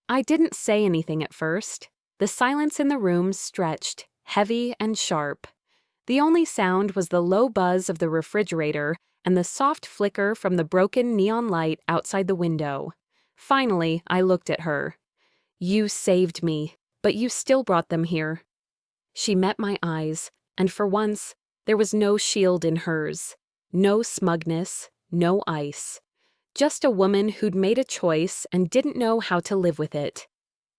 I didn't say anything at first. The silence in the room stretched, heavy and sharp. The only sound was the low buzz of the refrigerator and the soft flicker from the broken neon light outside the window. Finally, I looked at her. "You saved me, but you still brought them here." She met my eyes, and for once, there was no shield in hers. No smugness, no ice. Just a woman who'd made a choice and didn't know how to live with it.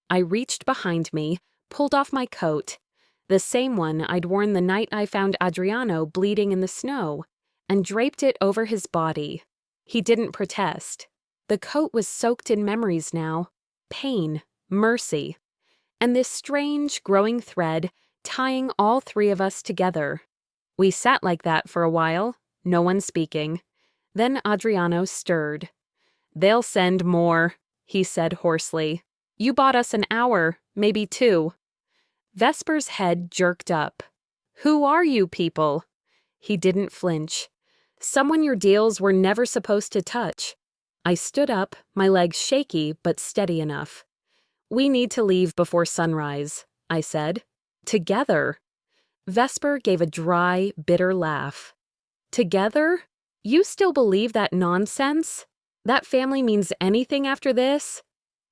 I reached behind me, pulled off my coat, the same one I'd worn the night I found Adriano bleeding in the snow, and draped it over his body. He didn't protest. The coat was soaked in memories now. Pain, mercy, and this strange, growing thread tying all three of us together. We sat like that for a while, no one speaking. Then Adriano stirred. "They'll send more," he said hoarsely. "You bought us an hour, maybe 2. Vesper's head jerked up. "Who are you people?" He didn't flinch. "Someone your deals were never supposed to touch." I stood up, my legs shaky but steady enough. "We need to leave before sunrise," I said. "Together?" Vesper gave a dry, bitter laugh. "Together? You still believe that nonsense? That family means anything after this?"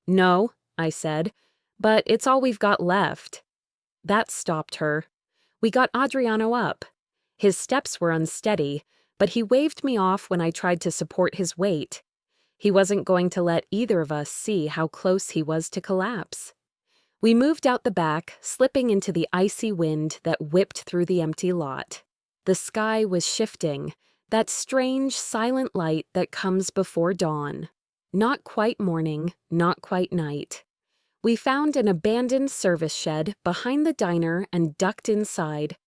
"No," I said, "but it's all we've got left." That stopped her. We got Adriano up. His steps were unsteady, but he waved me off when I tried to support his weight. He wasn't going to let either of us see how close he was to collapse. We moved out the back, slipping into the icy wind that whipped through the empty lot. The sky was shifting, that strange, silent light that comes before dawn. Not quite morning, not quite night. We found an abandoned service shed behind the diner and ducked inside.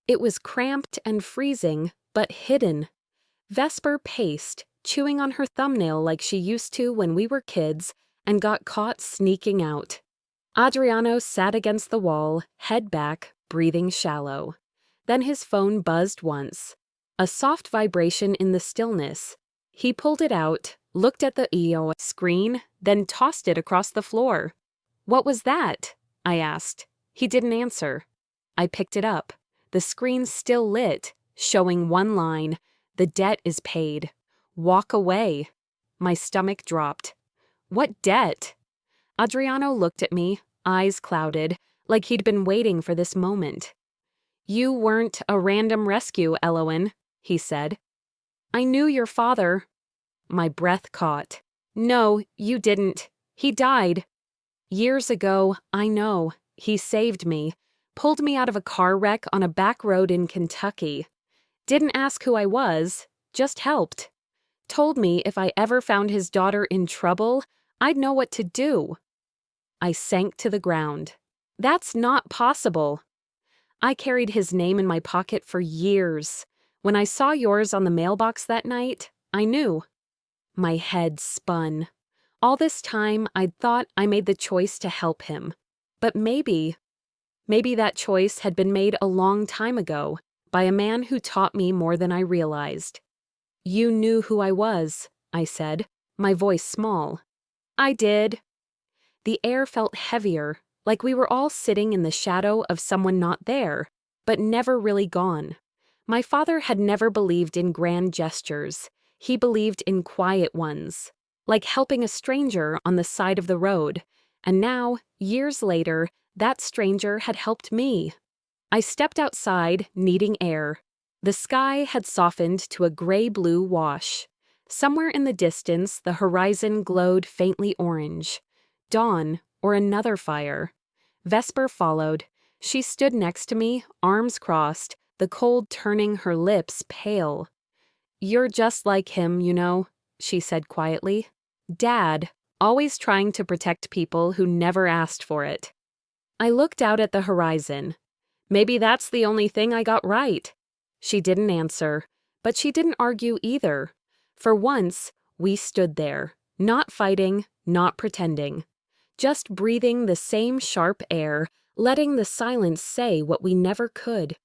It was cramped and freezing, but hidden. Vesper paced, chewing on her thumbnail like she used to when we were kids, and got caught sneaking out. Adriano sat against the wall, head back, breathing shallow. Then his phone buzzed once. A soft vibration in the stillness. He pulled it out, looked at the EO screen, then tossed it across the floor. "What was that?" I asked. He didn't answer. I picked it up. The screen still lit, showing one line: "The debt is paid. Walk away." My stomach dropped. "What debt?" Adriano looked at me, eyes clouded, like he'd been waiting for this moment. "You weren't a random rescue, Elowen," he said. "I knew your father." My breath caught. "No, you didn't. He died. Years ago, I know. He saved me. Pulled me out of a car wreck on a back road in Kentucky. Didn't ask who I was, just helped. Told me if I ever found his daughter in trouble, I'd know what to do." I sank to the ground. "That's not possible." "I carried his name in my pocket for years. When I saw yours on the mailbox that night, I knew." My head spun. All this time, I'd thought I made the choice to help him. But maybe that choice had been made a long time ago by a man who taught me more than I realized. "You knew who I was," I said, my voice small. "I did." The air felt heavier, like we were all sitting in the shadow of someone not there, but never really gone. My father had never believed in grand gestures. He believed in quiet ones, like helping a stranger on the side of the road. And now, years later, that stranger had helped me. I stepped outside, needing air. The sky had softened to a gray-blue wash. Somewhere in the distance, the horizon glowed faintly orange. Dawn, or another fire. Vesper followed. She stood next to me, arms crossed, the cold turning her lips pale. "You're just like him, you know," she said quietly. "Dad, always trying to protect people who never asked for it." I looked out at the horizon. Maybe that's the only thing I got right. She didn't answer, but she didn't argue either. For once, we stood there, not fighting, not pretending. Just breathing the same sharp air, letting the silence say what we never could.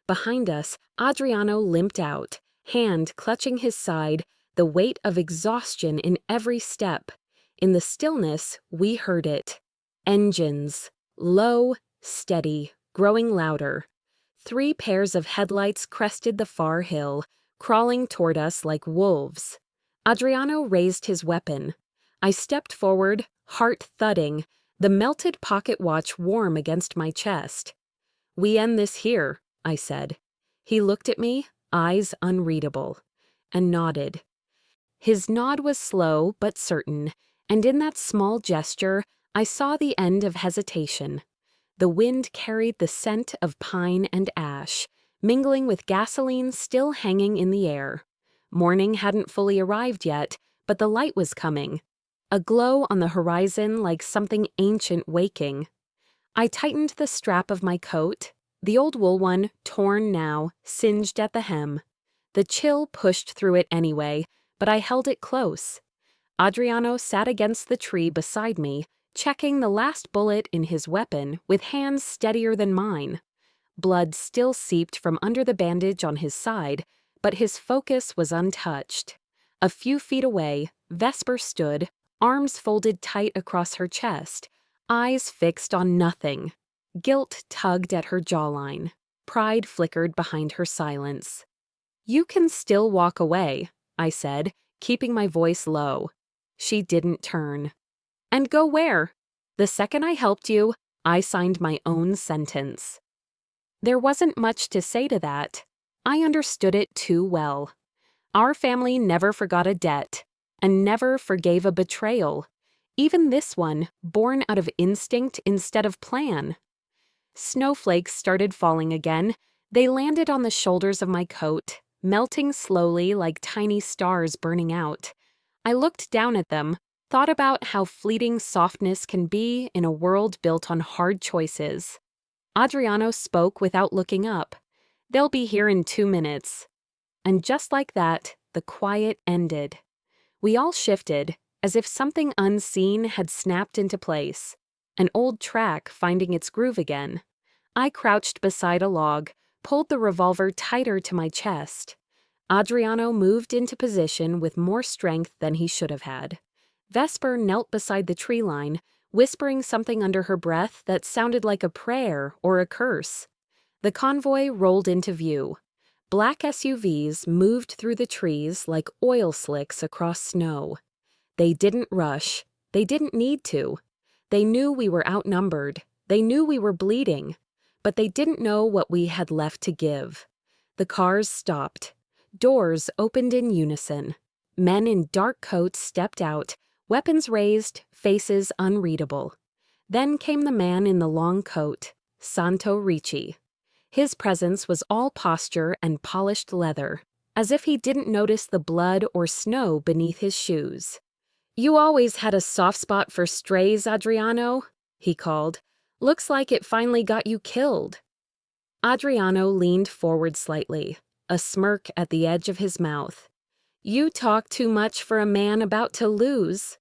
Behind us, Adriano limped out, hand clutching his side, the weight of exhaustion in every step. In the stillness, we heard it. Engines. Low, steady, growing louder. 3 pairs of headlights crested the far hill, crawling toward us like wolves. Adriano raised his weapon. I stepped forward, heart thudding, the melted pocket watch warm against my chest. "We end this here," I said. He looked at me, eyes unreadable, and nodded. His nod was slow but certain, and in that small gesture, I saw the end of hesitation. The wind carried the scent of pine and ash, mingling with gasoline still hanging in the air. Morning hadn't fully arrived yet, but the light was coming. A glow on the horizon like something ancient waking. I tightened the strap of my coat, the old wool one, torn now, singed at the hem. The chill pushed through it anyway, but I held it close. Adriano sat against the tree beside me, checking the last bullet in his weapon with hands steadier than mine. Blood still seeped from under the bandage on his side, but his focus was untouched. A few feet away, Vesper stood, arms folded tight across her chest, eyes fixed on nothing. Guilt tugged at her jawline. Pride flickered behind her silence. "You can still walk away," I said, keeping my voice low. She didn't turn. "And go where?" "The second I helped you, I signed my own sentence." There wasn't much to say to that. I understood it too well. Our family never forgot a debt, and never forgave a betrayal. Even this one, born out of instinct instead of plan. Snowflakes started falling again. They landed on the shoulders of my coat, melting slowly like tiny stars burning out. I looked down at them, thought about how fleeting softness can be in a world built on hard choices. Adriano spoke without looking up. "They'll be here in 2 minutes." And just like that, the quiet ended. We all shifted, as if something unseen had snapped into place. An old track finding its groove again. I crouched beside a log, pulled the revolver tighter to my chest. Adriano moved into position with more strength than he should have had. Vesper knelt beside the tree line, whispering something under her breath that sounded like a prayer or a curse. The convoy rolled into view. Black SUVs moved through the trees like oil slicks across snow. They didn't rush. They didn't need to. They knew we were outnumbered. They knew we were bleeding. But they didn't know what we had left to give. The cars stopped. Doors opened in unison. Men in dark coats stepped out, weapons raised, faces unreadable. Then came the man in the long coat, Santo Ricci. His presence was all posture and polished leather, as if he didn't notice the blood or snow beneath his shoes. "You always had a soft spot for strays, Adriano," he called. "Looks like it finally got you killed." Adriano leaned forward slightly, a smirk at the edge of his mouth. "You talk too much for a man about to lose."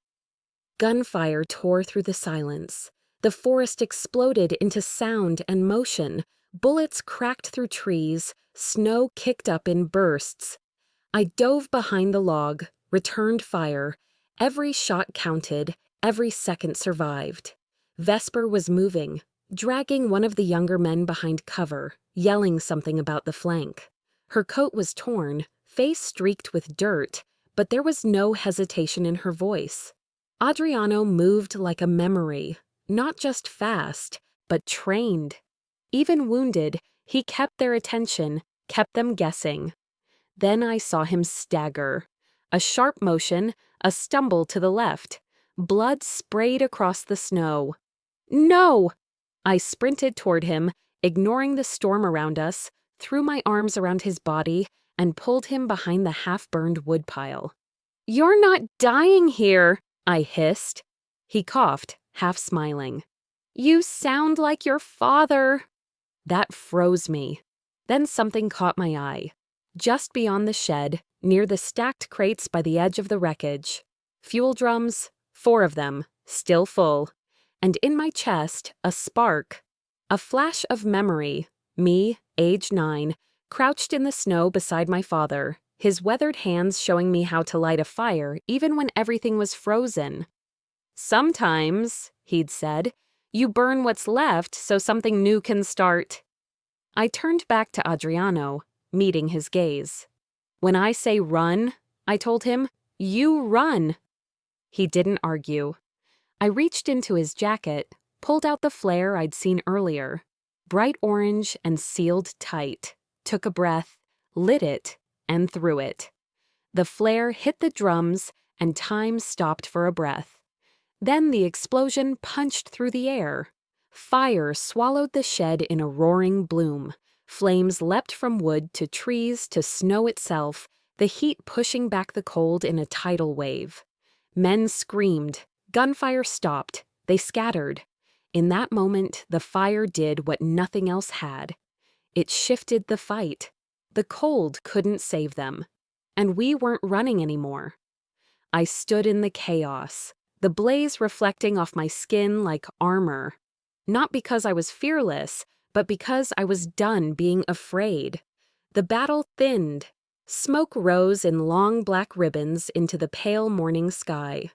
Gunfire tore through the silence. The forest exploded into sound and motion. Bullets cracked through trees. Snow kicked up in bursts. I dove behind the log, returned fire. Every shot counted. Every second survived. Vesper was moving, dragging one of the younger men behind cover, yelling something about the flank. Her coat was torn, face streaked with dirt, but there was no hesitation in her voice. Adriano moved like a memory, not just fast, but trained. Even wounded, he kept their attention, kept them guessing. Then I saw him stagger. A sharp motion, a stumble to the left. Blood sprayed across the snow. "No!" I sprinted toward him, ignoring the storm around us, threw my arms around his body, and pulled him behind the half-burned woodpile. "You're not dying here," I hissed. He coughed, half smiling. "You sound like your father." That froze me. Then something caught my eye. Just beyond the shed, near the stacked crates by the edge of the wreckage. Fuel drums, 4 of them, still full. And in my chest, a spark. A flash of memory. Me, age 9, crouched in the snow beside my father, his weathered hands showing me how to light a fire even when everything was frozen. "Sometimes," he'd said, "you burn what's left so something new can start." I turned back to Adriano, meeting his gaze. "When I say run," I told him, "you run." He didn't argue. I reached into his jacket, pulled out the flare I'd seen earlier, bright orange and sealed tight, took a breath, lit it, and threw it. The flare hit the drums, and time stopped for a breath. Then the explosion punched through the air. Fire swallowed the shed in a roaring bloom. Flames leapt from wood to trees to snow itself, the heat pushing back the cold in a tidal wave. Men screamed. Gunfire stopped. They scattered. In that moment, the fire did what nothing else had. It shifted the fight. The cold couldn't save them. And we weren't running anymore. I stood in the chaos, the blaze reflecting off my skin like armor. Not because I was fearless, but because I was done being afraid. The battle thinned. Smoke rose in long black ribbons into the pale morning sky.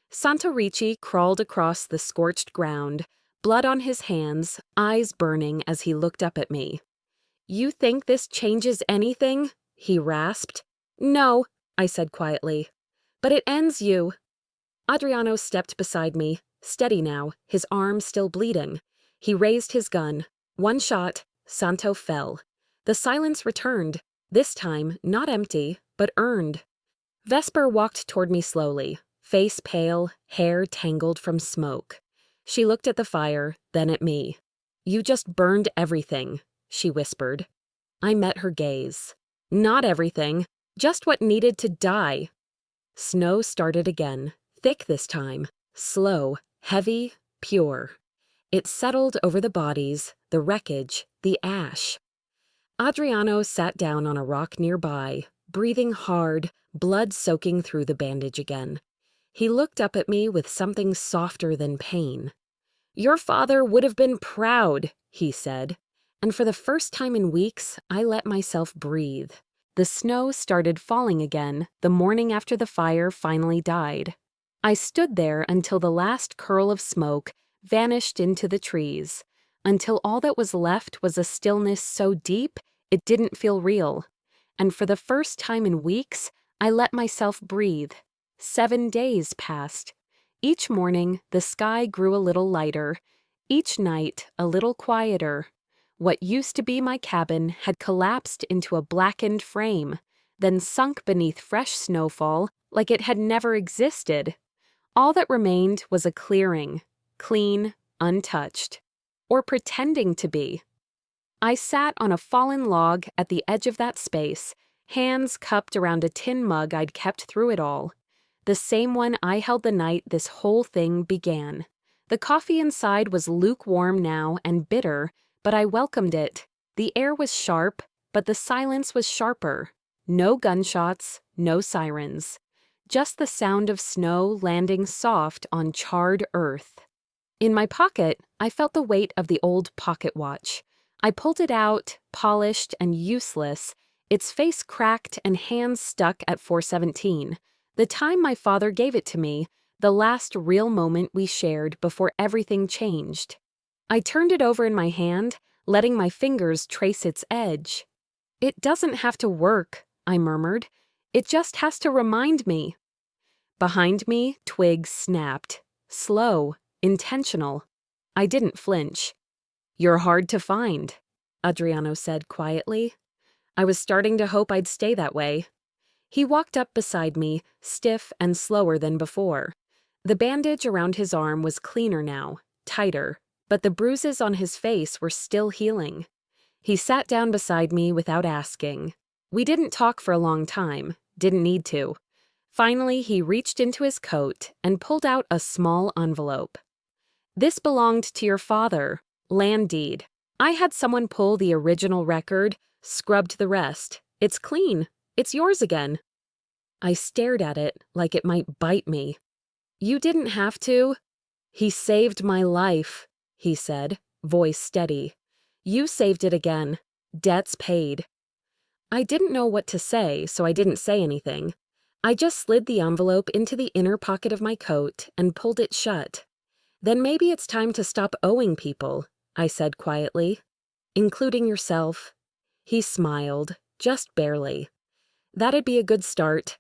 Santorici crawled across the scorched ground, blood on his hands, eyes burning as he looked up at me. "You think this changes anything?" he rasped. "No," I said quietly. "But it ends you." Adriano stepped beside me, steady now, his arm still bleeding. He raised his gun. One shot, Santo fell. The silence returned, this time not empty, but earned. Vesper walked toward me slowly, face pale, hair tangled from smoke. She looked at the fire, then at me. "You just burned everything," she whispered. I met her gaze. "Not everything, just what needed to die." Snow started again, thick this time, slow, heavy, pure. It settled over the bodies, the wreckage, the ash. Adriano sat down on a rock nearby, breathing hard, blood soaking through the bandage again. He looked up at me with something softer than pain. "Your father would have been proud," he said. And for the first time in weeks, I let myself breathe. The snow started falling again the morning after the fire finally died. I stood there until the last curl of smoke vanished into the trees, until all that was left was a stillness so deep it didn't feel real. And for the first time in weeks, I let myself breathe. 7 days passed. Each morning, the sky grew a little lighter. Each night, a little quieter. What used to be my cabin had collapsed into a blackened frame, then sunk beneath fresh snowfall like it had never existed. All that remained was a clearing, clean, untouched, or pretending to be. I sat on a fallen log at the edge of that space, hands cupped around a tin mug I'd kept through it all. The same one I held the night this whole thing began. The coffee inside was lukewarm now and bitter, but I welcomed it. The air was sharp, but the silence was sharper. No gunshots, no sirens. Just the sound of snow landing soft on charred earth. In my pocket, I felt the weight of the old pocket watch. I pulled it out, polished and useless, its face cracked and hands stuck at 4:17. The time my father gave it to me, the last real moment we shared before everything changed. I turned it over in my hand, letting my fingers trace its edge. "It doesn't have to work," I murmured. "It just has to remind me." Behind me, twigs snapped. Slow, intentional. I didn't flinch. "You're hard to find," Adriano said quietly. I was starting to hope I'd stay that way. He walked up beside me, stiff and slower than before. The bandage around his arm was cleaner now, tighter, but the bruises on his face were still healing. He sat down beside me without asking. We didn't talk for a long time, didn't need to. Finally, he reached into his coat and pulled out a small envelope. "This belonged to your father, land deed. I had someone pull the original record, scrubbed the rest. It's clean. It's yours again." I stared at it like it might bite me. "You didn't have to." "He saved my life," he said, voice steady. You saved it again. Debts paid. I didn't know what to say, so I didn't say anything. I just slid the envelope into the inner pocket of my coat and pulled it shut. Then maybe it's time to stop owing people, I said quietly. Including yourself. He smiled, just barely. That'd be a good start.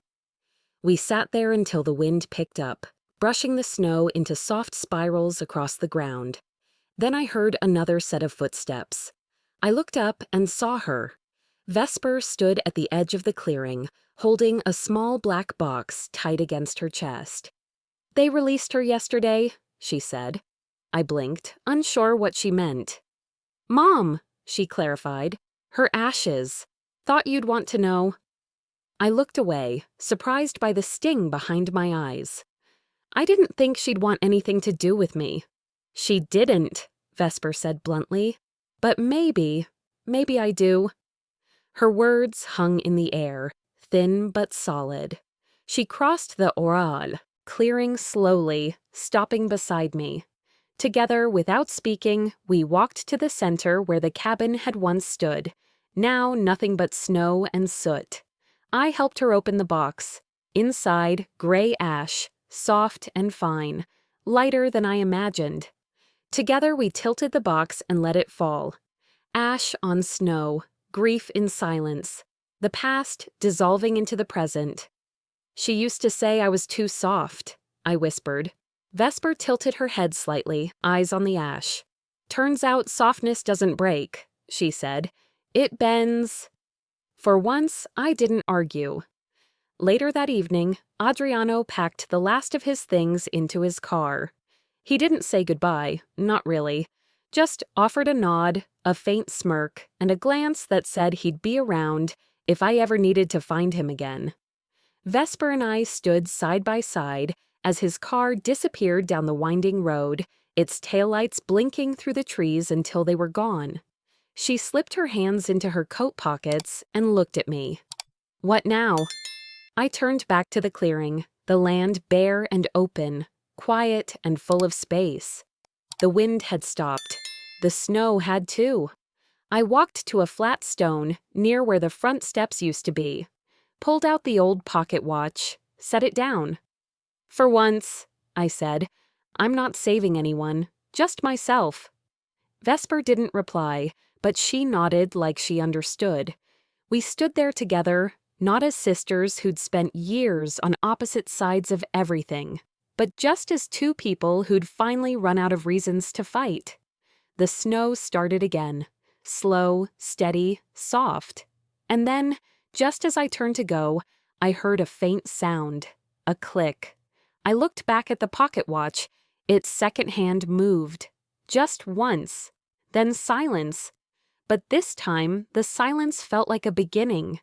We sat there until the wind picked up, brushing the snow into soft spirals across the ground. Then I heard another set of footsteps. I looked up and saw her. Vesper stood at the edge of the clearing, holding a small black box tight against her chest. They released her yesterday, she said. I blinked, unsure what she meant. Mom, she clarified. Her ashes. Thought you'd want to know. I looked away, surprised by the sting behind my eyes. I didn't think she'd want anything to do with me. She didn't, Vesper said bluntly. But maybe I do. Her words hung in the air, thin but solid. She crossed the Oral, clearing slowly, stopping beside me. Together, without speaking, we walked to the center where the cabin had once stood, now nothing but snow and soot. I helped her open the box. Inside, gray ash, soft and fine, lighter than I imagined. Together we tilted the box and let it fall. Ash on snow, grief in silence, the past dissolving into the present. She used to say I was too soft, I whispered. Vesper tilted her head slightly, eyes on the ash. Turns out softness doesn't break, she said. It bends. For once, I didn't argue. Later that evening, Adriano packed the last of his things into his car. He didn't say goodbye, not really. Just offered a nod, a faint smirk, and a glance that said he'd be around if I ever needed to find him again. Vesper and I stood side by side as his car disappeared down the winding road, its taillights blinking through the trees until they were gone. She slipped her hands into her coat pockets and looked at me. What now? I turned back to the clearing, the land bare and open, quiet and full of space. The wind had stopped. The snow had too. I walked to a flat stone near where the front steps used to be, pulled out the old pocket watch, set it down. For once, I said, I'm not saving anyone, just myself. Vesper didn't reply, but she nodded like she understood. We stood there together, not as sisters who'd spent years on opposite sides of everything, but just as two people who'd finally run out of reasons to fight. The snow started again, slow, steady, soft. And then, just as I turned to go, I heard a faint sound, a click. I looked back at the pocket watch. Its second hand moved. Just once. Then silence. But this time, the silence felt like a beginning.